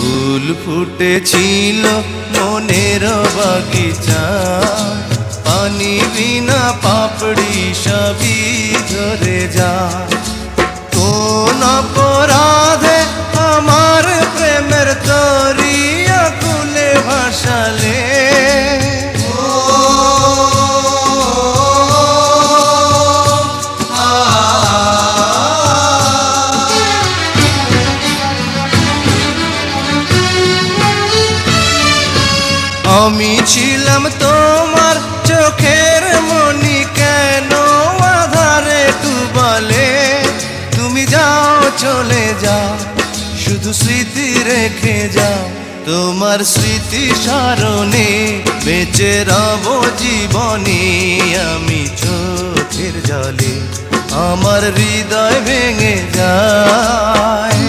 ফুল ফুটেছিল মনের বাগিচা, পানি বিনা পাপড়ি সবই ঝরে যায়। কোন অপরাধে আমার প্রেমের তরি আকুলে ভাসালে, আমি ছিলাম তোমার চোখের মনি, কেন আধারে ডুবালে? তুমি যাও চলে যাও, শুধু স্মৃতি রেখে যাও। তোমার স্মৃতি স্মরণে বেঁচে রব জীবনে। আমি চোখের জলে আমার হৃদয় ভেঙে যায়।